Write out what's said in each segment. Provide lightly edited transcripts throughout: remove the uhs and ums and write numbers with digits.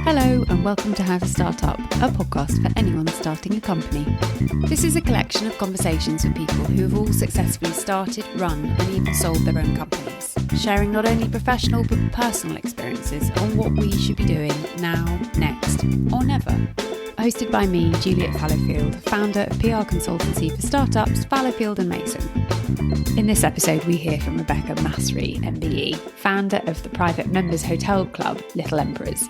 Hello and welcome to How to Start Up, a podcast for anyone starting a company. This is a collection of conversations with people who have all successfully started, run and even sold their own companies, sharing not only professional but personal experiences on what we should be doing now, next or never. Hosted by me, Juliet Fallowfield, founder of PR consultancy for startups Fallowfield and Mason. In this episode, we hear from Rebecca Masri, MBE, founder of the private members hotel club Little Emperors.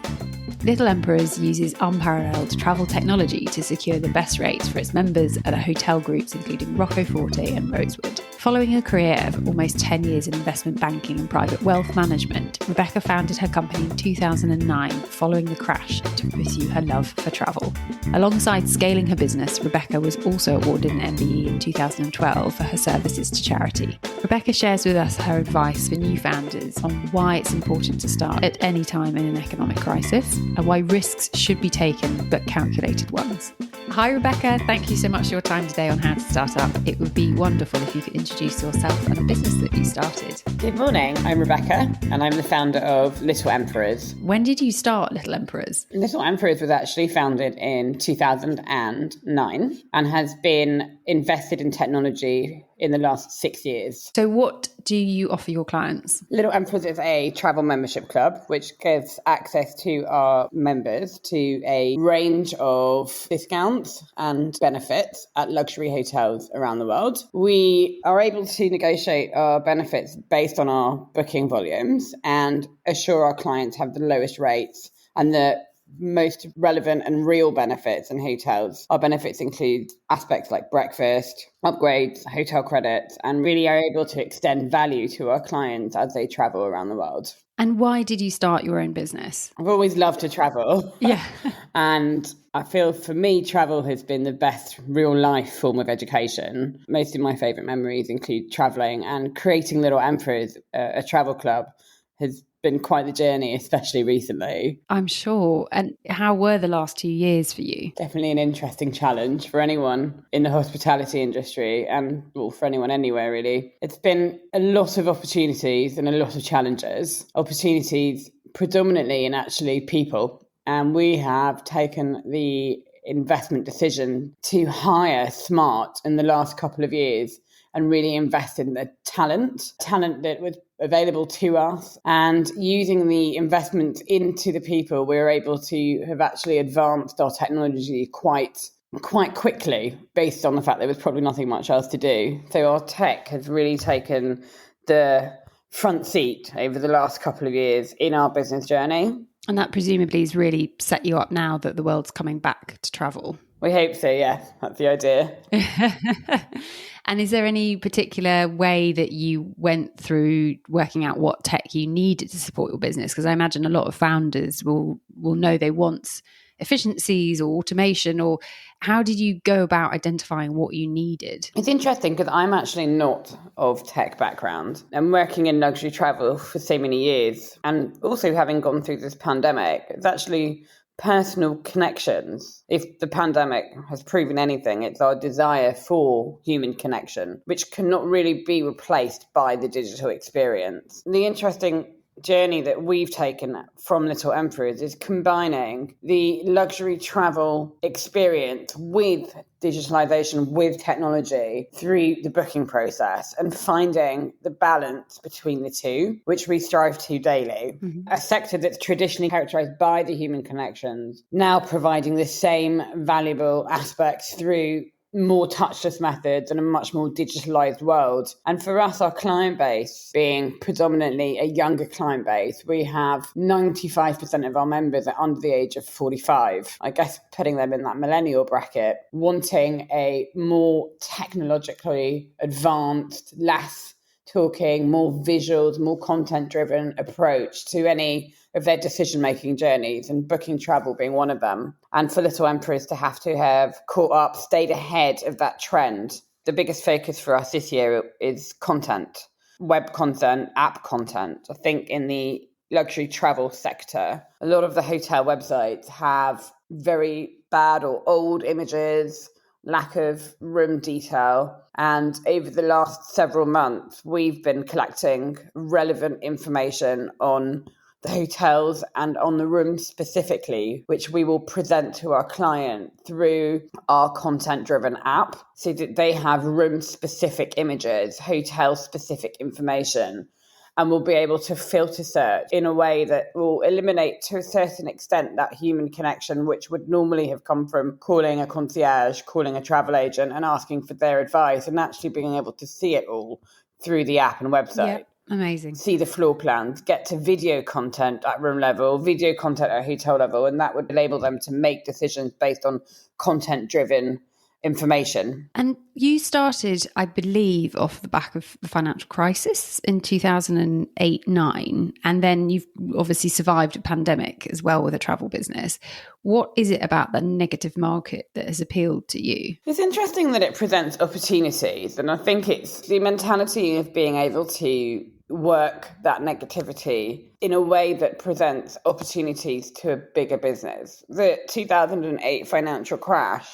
Little Emperors uses unparalleled travel technology to secure the best rates for its members at hotel groups including Roccoforte and Rosewood. Following a career of almost 10 years in investment banking and private wealth management, Rebecca founded her company in 2009 following the crash to pursue her love for travel. Alongside scaling her business, Rebecca was also awarded an MBE in 2012 for her services to charity. Rebecca shares with us her advice for new founders on why it's important to start at any time in an economic crisis, and why risks should be taken but calculated ones. Hi Rebecca, thank you so much for your time today on How to Start Up. It would be wonderful if you could introduce yourself and the business that you started. Good morning, I'm Rebecca and I'm the founder of Little Emperors. When did you start Little Emperors? Little Emperors was actually founded in 2009 and has been invested in technology in the last 6 years. So what do you offer your clients? Little Emperors is a travel membership club which gives access to our members to a range of discounts and benefits at luxury hotels around the world. We are able to negotiate our benefits based on our booking volumes and assure our clients have the lowest rates and the most relevant and real benefits in hotels. Our benefits include aspects like breakfast, upgrades, hotel credits, and really are able to extend value to our clients as they travel around the world. And why did you start your own business? I've always loved to travel. Yeah. And I feel for me, travel has been the best real life form of education. Most of my favourite memories include travelling, and creating Little Emperors, a travel club, has been quite the journey, especially recently. I'm sure. And how were the last 2 years for you? Definitely an interesting challenge for anyone in the hospitality industry and for anyone anywhere, really. It's been a lot of opportunities and a lot of challenges. Opportunities predominantly in actually people. And we have taken the investment decision to hire smart in the last couple of years and really invest in the talent that was available to us. And using the investment into the people, we were able to have actually advanced our technology quite quickly based on the fact there was probably nothing much else to do. So our tech has really taken the front seat over the last couple of years in our business journey. And that presumably has really set you up now that the world's coming back to travel. We hope so, yeah. That's the idea. And is there any particular way that you went through working out what tech you needed to support your business? Because I imagine a lot of founders will know they want efficiencies or automation, or how did you go about identifying what you needed? It's interesting because I'm actually not of tech background. I'm working in luxury travel for so many years, and also having gone through this pandemic, it's actually personal connections. If the pandemic has proven anything, it's our desire for human connection, which cannot really be replaced by the digital experience. The interesting journey that we've taken from Little Emperors is combining the luxury travel experience with digitalization, with technology through the booking process, and finding the balance between the two, which we strive to daily. Mm-hmm. A sector that's traditionally characterized by the human connections, now providing the same valuable aspects through more touchless methods and a much more digitalized world. And for us, our client base being predominantly a younger client base, we have 95% of our members are under the age of 45. I guess putting them in that millennial bracket, wanting a more technologically advanced, less talking, more visuals, more content-driven approach to any of their decision-making journeys, and booking travel being one of them. And for Little Emperors to have caught up, stayed ahead of that trend. The biggest focus for us this year is content, web content, app content. I think in the luxury travel sector, a lot of the hotel websites have very bad or old images, lack of room detail. And over the last several months, we've been collecting relevant information on the hotels and on the rooms specifically, which we will present to our client through our content-driven app, so that they have room-specific images, hotel-specific information, and we'll be able to filter search in a way that will eliminate, to a certain extent, that human connection, which would normally have come from calling a concierge, calling a travel agent and asking for their advice, and actually being able to see it all through the app and website. Yeah, amazing. See the floor plans, get to video content at room level, video content at hotel level, and that would enable them to make decisions based on content-driven information. And you started, I believe, off the back of the financial crisis in 2008-9, and then you've obviously survived a pandemic as well with a travel business. What is it about the negative market that has appealed to you? It's interesting that it presents opportunities, and I think it's the mentality of being able to work that negativity in a way that presents opportunities to a bigger business. The 2008 financial crash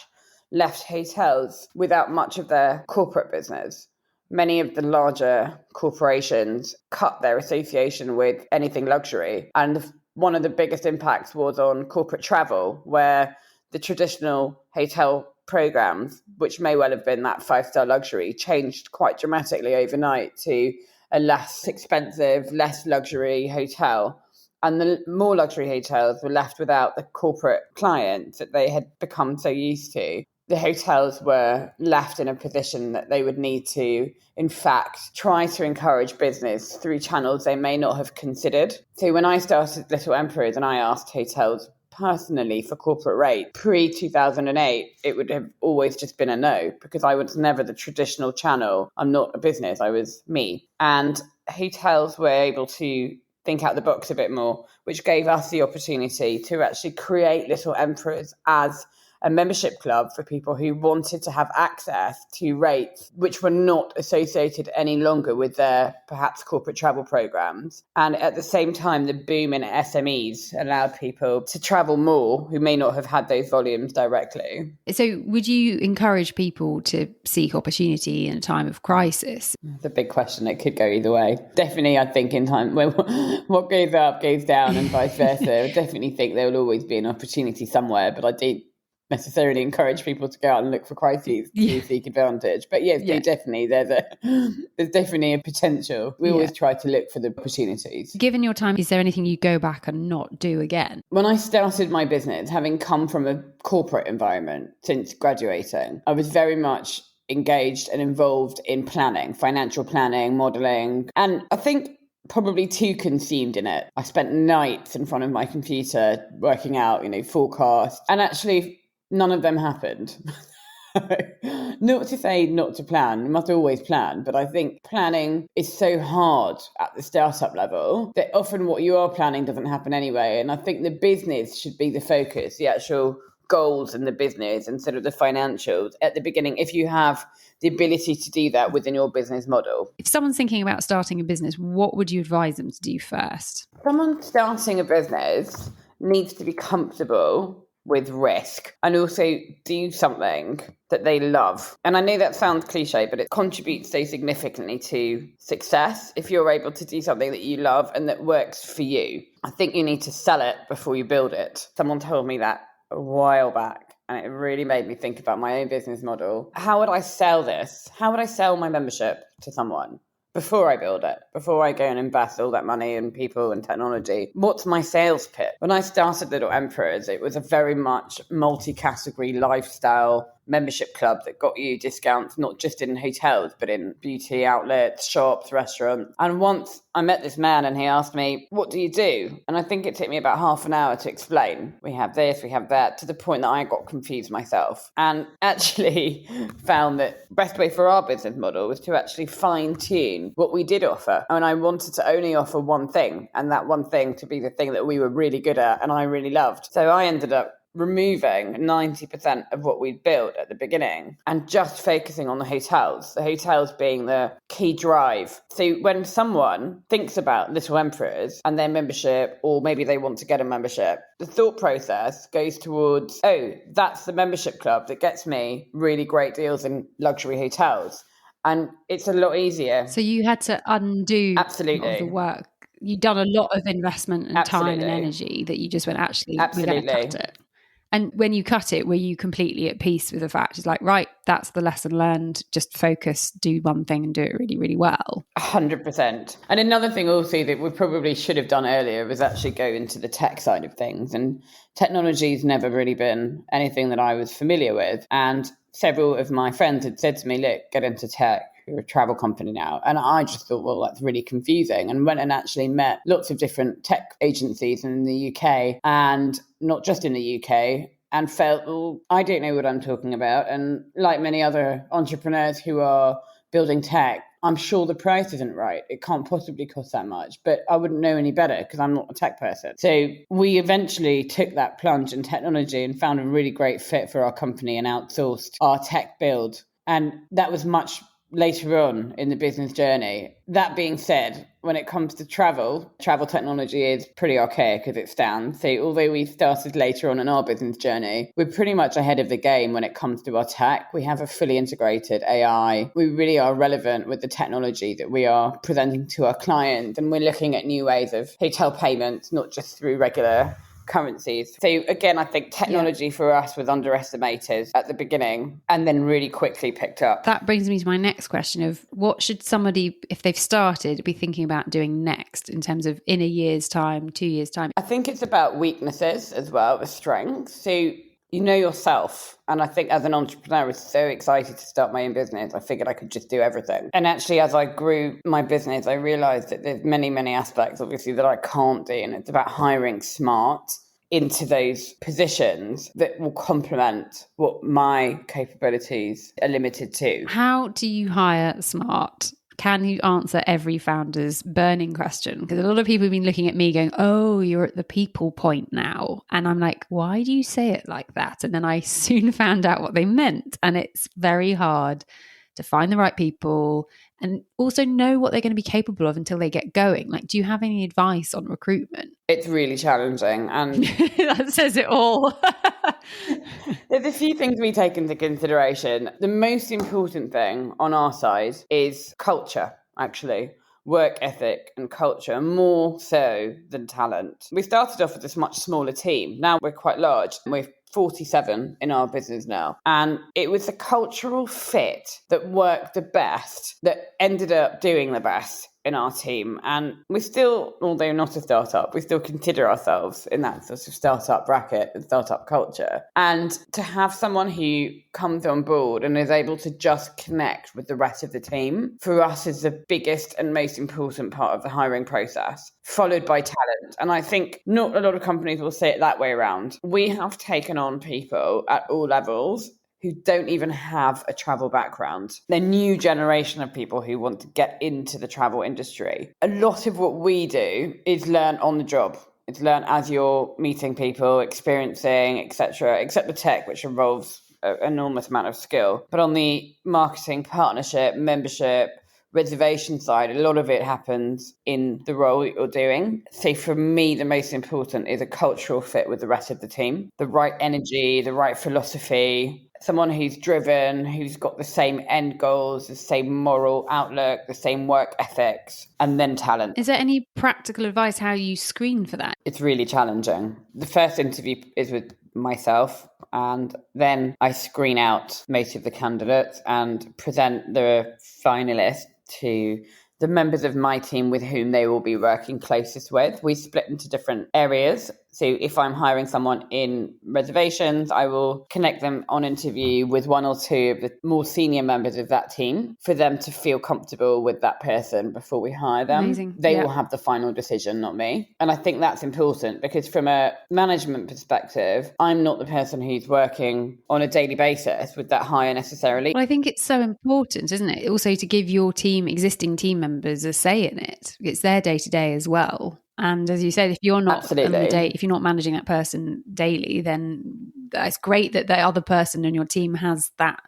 left hotels without much of their corporate business. Many of the larger corporations cut their association with anything luxury. And one of the biggest impacts was on corporate travel, where the traditional hotel programs, which may well have been that 5-star luxury, changed quite dramatically overnight to a less expensive, less luxury hotel. And the more luxury hotels were left without the corporate clients that they had become so used to. The hotels were left in a position that they would need to, in fact, try to encourage business through channels they may not have considered. So when I started Little Emperors and I asked hotels personally for corporate rate, pre-2008, it would have always just been a no, because I was never the traditional channel. I'm not a business, I was me. And hotels were able to think out the box a bit more, which gave us the opportunity to actually create Little Emperors as a membership club for people who wanted to have access to rates which were not associated any longer with their perhaps corporate travel programs. And at the same time, the boom in SMEs allowed people to travel more who may not have had those volumes directly. So would you encourage people to seek opportunity in a time of crisis? It's a big question. It could go either way. Definitely, I think in time when what goes up goes down and vice versa. I definitely think there will always be an opportunity somewhere, but I don't necessarily encourage people to go out and look for crises to seek advantage. But yes, definitely there's definitely a potential. We always try to look for the opportunities. Given your time, is there anything you go back and not do again? When I started my business, having come from a corporate environment since graduating, I was very much engaged and involved in planning, financial planning, modelling, and I think probably too consumed in it. I spent nights in front of my computer working out, forecasts, and actually none of them happened. Not to say not to plan, you must always plan, but I think planning is so hard at the startup level that often what you are planning doesn't happen anyway. And I think the business should be the focus, the actual goals in the business instead of the financials at the beginning, if you have the ability to do that within your business model. If someone's thinking about starting a business, what would you advise them to do first? Someone starting a business needs to be comfortable with risk and also do something that they love. And I know that sounds cliche, but it contributes so significantly to success if you're able to do something that you love and that works for you. I think you need to sell it before you build it. Someone told me that a while back, and it really made me think about my own business model. How would I sell this? How would I sell my membership to someone before I build it, before I go and invest all that money in people and technology? What's my sales pitch? When I started Little Emperors, it was a very much multi-category lifestyle membership club that got you discounts, not just in hotels, but in beauty outlets, shops, restaurants. And once I met this man and he asked me, what do you do? And I think it took me about half an hour to explain. We have this, we have that, to the point that I got confused myself and actually found that the best way for our business model was to actually fine tune what we did offer. And I wanted to only offer one thing, and that one thing to be the thing that we were really good at and I really loved. So I ended up removing 90% of what we'd built at the beginning and just focusing on the hotels being the key drive. So when someone thinks about Little Emperors and their membership, or maybe they want to get a membership, the thought process goes towards, oh, that's the membership club that gets me really great deals in luxury hotels. And it's a lot easier. So you had to undo Absolutely. all the work you've done a lot of investment and time and energy that you just went, actually, we're going to cut it. And when you cut it, were you completely at peace with the fact it's like, right, that's the lesson learned, just focus, do one thing and do it really, really well? 100%. And another thing also that we probably should have done earlier was actually go into the tech side of things. And technology's never really been anything that I was familiar with. And several of my friends had said to me, look, get into tech. You're a travel company now. And I just thought, well, that's really confusing. And went and actually met lots of different tech agencies in the UK and not just in the UK, and felt, well, I don't know what I'm talking about. And like many other entrepreneurs who are building tech, I'm sure the price isn't right. It can't possibly cost that much, but I wouldn't know any better because I'm not a tech person. So we eventually took that plunge in technology and found a really great fit for our company and outsourced our tech build. And that was much later on in the business journey. That being said, when it comes to travel technology is pretty archaic as it stands. So although we started later on in our business journey, we're pretty much ahead of the game when it comes to our tech. We have a fully integrated AI. We really are relevant with the technology that we are presenting to our clients. And we're looking at new ways of hotel payments, not just through regular currencies. So again, I think technology for us was underestimated at the beginning and then really quickly picked up. That brings me to my next question of what should somebody, if they've started, be thinking about doing next in terms of in a year's time, 2 years' time? I think it's about weaknesses as well as strengths. So you know yourself. And I think as an entrepreneur, I was so excited to start my own business. I figured I could just do everything. And actually, as I grew my business, I realized that there's many, many aspects, obviously, that I can't do. And it's about hiring smart into those positions that will complement what my capabilities are limited to. How do you hire smart? Can you answer every founder's burning question? Because a lot of people have been looking at me going, oh, you're at the people point now. And I'm like, why do you say it like that? And then I soon found out what they meant. And it's very hard to find the right people and also know what they're going to be capable of until they get going. Like, do you have any advice on recruitment? It's really challenging. And that says it all. There's a few things we take into consideration. The most important thing on our side is culture, actually. Work ethic and culture, more so than talent. We started off with this much smaller team. Now we're quite large. We're 47 in our business now. And it was the cultural fit that worked the best that ended up doing the best in our team. And we still, although not a startup, we still consider ourselves in that sort of startup bracket and startup culture. And to have someone who comes on board and is able to just connect with the rest of the team, for us is the biggest and most important part of the hiring process, followed by talent. And I think not a lot of companies will say it that way around. We have taken on people at all levels who don't even have a travel background. They're new generation of people who want to get into the travel industry. A lot of what we do is learn on the job. It's learn as you're meeting people, experiencing, etc., except the tech, which involves an enormous amount of skill. But on the marketing, partnership, membership, reservation side, a lot of it happens in the role that you're doing. So for me, the most important is a cultural fit with the rest of the team, the right energy, the right philosophy, someone who's driven, who's got the same end goals, the same moral outlook, the same work ethics, and then talent. Is there any practical advice how you screen for that? It's really challenging. The first interview is with myself, and then I screen out most of the candidates and present the finalists to the members of my team with whom they will be working closest with. We split into different areas. So if I'm hiring someone in reservations, I will connect them on interview with one or two of the more senior members of that team for them to feel comfortable with that person before we hire them. Amazing. They will have the final decision, not me. And I think that's important because from a management perspective, I'm not the person who's working on a daily basis with that hire necessarily. Well, I think it's so important, isn't it? Also to give your team, existing team members, a say in it. It's their day-to-day as well. And as you said, if you're not on the day, if you're not managing that person daily, then it's great that the other person in your team has that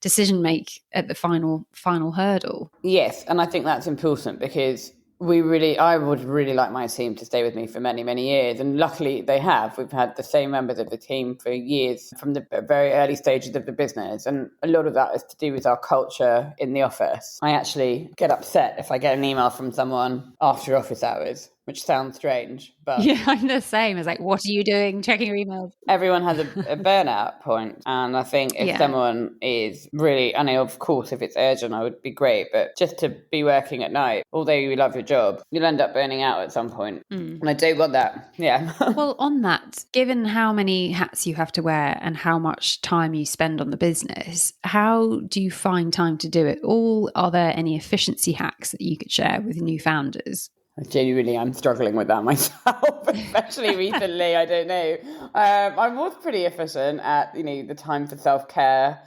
decision make at the final hurdle. Yes, and I think that's important because I would really like my team to stay with me for many, many years. And luckily they have. We've had the same members of the team for years from the very early stages of the business. And a lot of that is to do with our culture in the office. I actually get upset if I get an email from someone after office hours, which sounds strange, but Yeah, I'm the same. It's like, what are you doing? Checking your emails. everyone has a burnout point. And I think if someone is really, I know, of course, if it's urgent, I would be great. But just to be working at night, although you love your job, you'll end up burning out at some point. And I don't want that. Yeah. Well, on that, given how many hats you have to wear and how much time you spend on the business, how do you find time to do it all? Are there any efficiency hacks that you could share with new founders? Genuinely, I'm struggling with that myself, especially recently. I don't know. I was pretty efficient at, the time for self-care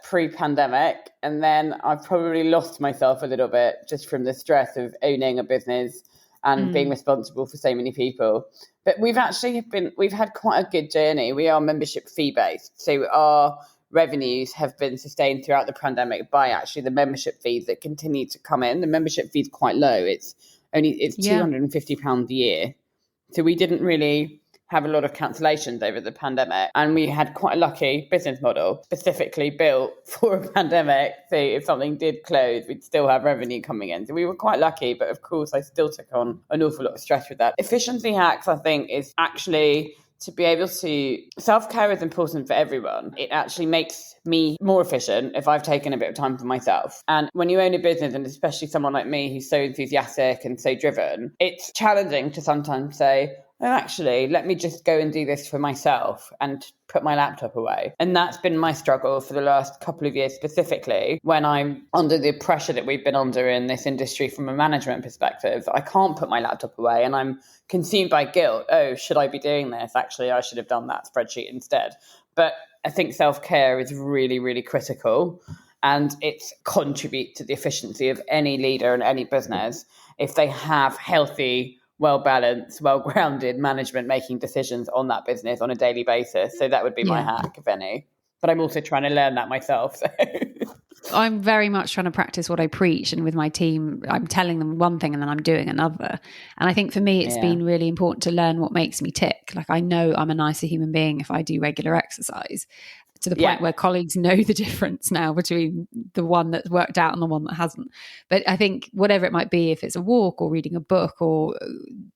pre-pandemic. And then I've probably lost myself a little bit just from the stress of owning a business and being responsible for so many people. But we've had quite a good journey. We are membership fee-based. So our revenues have been sustained throughout the pandemic by actually the membership fees that continue to come in. The membership fee is quite low. It's £250 a year. So we didn't really have a lot of cancellations over the pandemic. And we had quite a lucky business model specifically built for a pandemic. So if something did close, we'd still have revenue coming in. So we were quite lucky. But of course, I still took on an awful lot of stress with that. Efficiency hacks, I think, is actually to be able to, self-care is important for everyone. It actually makes me more efficient if I've taken a bit of time for myself. And when you own a business, and especially someone like me who's so enthusiastic and so driven, it's challenging to sometimes say, oh, actually, let me just go and do this for myself and put my laptop away. And that's been my struggle for the last couple of years, specifically when I'm under the pressure that we've been under in this industry from a management perspective. I can't put my laptop away and I'm consumed by guilt. Oh, should I be doing this? Actually, I should have done that spreadsheet instead. But I think self-care is really, really critical. And it contributes to the efficiency of any leader and any business if they have healthy, well-balanced, well-grounded management making decisions on that business on a daily basis. So that would be my hack, if any. But I'm also trying to learn that myself. So. I'm very much trying to practice what I preach. And with my team, I'm telling them one thing and then I'm doing another. And I think for me, it's been really important to learn what makes me tick. Like I know I'm a nicer human being if I do regular exercise. To the point where colleagues know the difference now between the one that's worked out and the one that hasn't. But I think whatever it might be, if it's a walk or reading a book or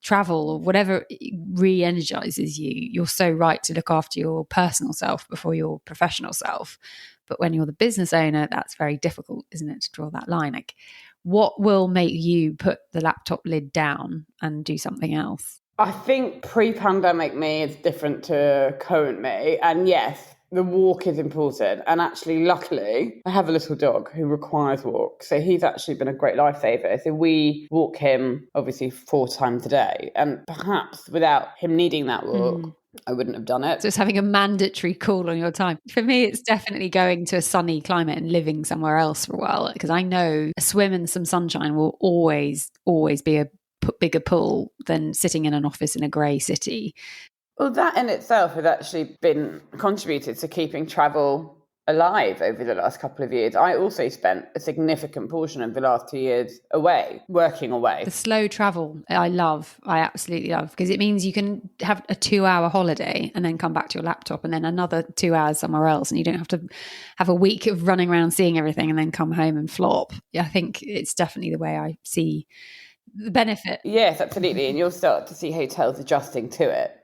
travel or whatever re-energizes you, you're so right to look after your personal self before your professional self. But when you're the business owner, that's very difficult, isn't it, to draw that line? Like, what will make you put the laptop lid down and do something else? I think pre-pandemic me is different to current me. And yes, the walk is important. And actually, luckily, I have a little dog who requires walk. So he's actually been a great lifesaver. So we walk him obviously 4 times a day. And perhaps without him needing that walk, I wouldn't have done it. So it's having a mandatory call on your time. For me, it's definitely going to a sunny climate and living somewhere else for a while. Because I know a swim in some sunshine will always be a bigger pull than sitting in an office in a grey city. Well, that in itself has actually been contributed to keeping travel alive over the last couple of years. I also spent a significant portion of the last 2 years away, working away. The slow travel, I absolutely love, because it means you can have a 2-hour holiday and then come back to your laptop and then another 2 hours somewhere else. And you don't have to have a week of running around seeing everything and then come home and flop. I think it's definitely the way I see the benefit. Yes, absolutely. And you'll start to see hotels adjusting to it.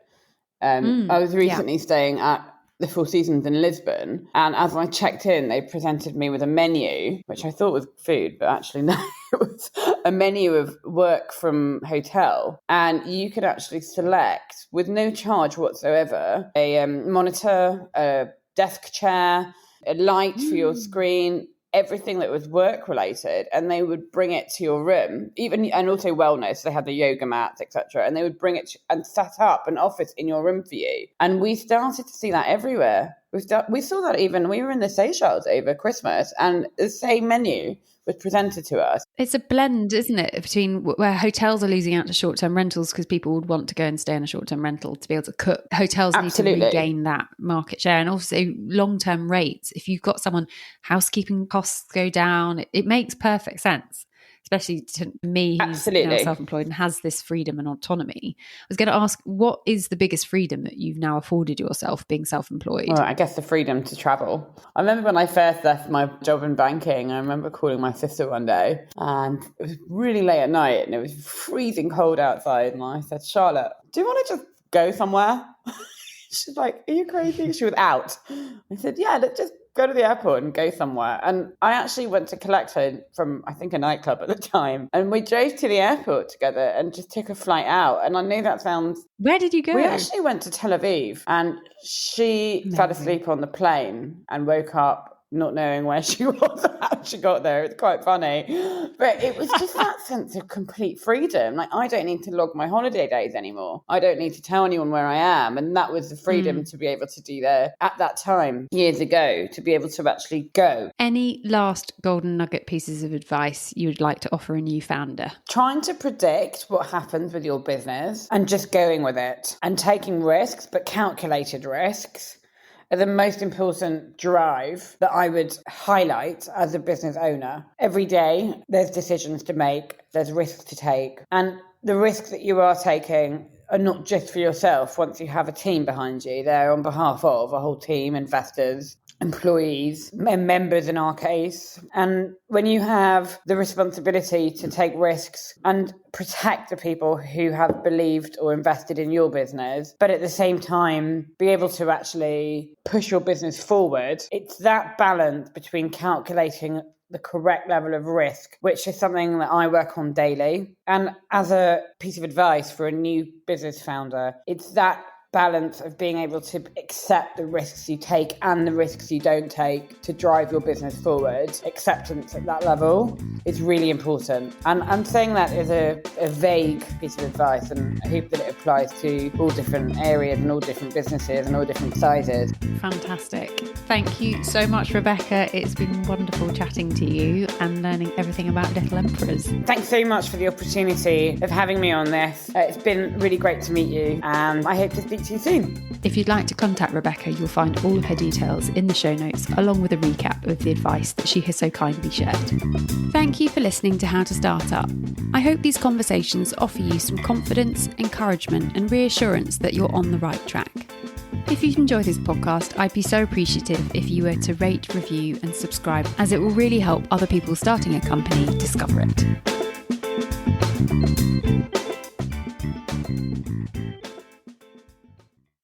I was recently staying at the Four Seasons in Lisbon, and as I checked in, they presented me with a menu, which I thought was food, but actually no, it was a menu of work from hotel, and you could actually select, with no charge whatsoever, a monitor, a desk chair, a light for your screen, everything that was work related, and they would bring it to your room, and also wellness. They had the yoga mats, etc., and they would bring it and set up an office in your room for you. And we started to see that everywhere. We saw that even we were in the Seychelles over Christmas, and the same menu was presented to us. It's a blend, isn't it, between where hotels are losing out to short-term rentals because people would want to go and stay in a short-term rental to be able to cook. Hotels need to regain that market share, and also long-term rates. If you've got someone, housekeeping costs go down. It makes perfect sense, especially to me who's Absolutely. now self-employed and has this freedom and autonomy. I was going to ask, what is the biggest freedom that you've now afforded yourself being self-employed? Well, I guess the freedom to travel. I remember when I first left my job in banking, I remember calling my sister one day and it was really late at night and it was freezing cold outside. And I said, Charlotte, do you want to just go somewhere? She's like, are you crazy? She was out. I said, yeah, let's just go to the airport and go somewhere. And I actually went to collect her from, I think, a nightclub at the time. And we drove to the airport together and just took a flight out. And I know that sounds... Where did you go? We actually went to Tel Aviv and she fell asleep on the plane and woke up not knowing where she was or how she got there. It's quite funny. But it was just that sense of complete freedom. Like, I don't need to log my holiday days anymore. I don't need to tell anyone where I am. And that was the freedom to be able to do there at that time, years ago, to be able to actually go. Any last golden nugget pieces of advice you would like to offer a new founder? Trying to predict what happens with your business and just going with it and taking risks, but calculated risks, are the most important drive that I would highlight as a business owner. Every day, there's decisions to make, there's risks to take. And the risks that you are taking are not just for yourself. Once you have a team behind you, they're on behalf of a whole team, investors, employees, members in our case. And when you have the responsibility to take risks and protect the people who have believed or invested in your business, but at the same time be able to actually push your business forward, it's that balance between calculating the correct level of risk, which is something that I work on daily. And as a piece of advice for a new business founder, it's that balance of being able to accept the risks you take and the risks you don't take to drive your business forward. Acceptance at that level is really important. And I'm saying that as a vague piece of advice, and I hope that it applies to all different areas and all different businesses and all different sizes. Fantastic. Thank you so much, Rebecca. It's been wonderful chatting to you and learning everything about Little Emperors. Thanks so much for the opportunity of having me on this. It's been really great to meet you and I hope to speak to you soon. If you'd like to contact Rebecca, you'll find all of her details in the show notes, along with a recap of the advice that she has so kindly shared. Thank you for listening to How to Start Up. I hope these conversations offer you some confidence, encouragement, and reassurance that you're on the right track. If you've enjoyed this podcast, I'd be so appreciative if you were to rate, review, and subscribe, as it will really help other people starting a company discover it.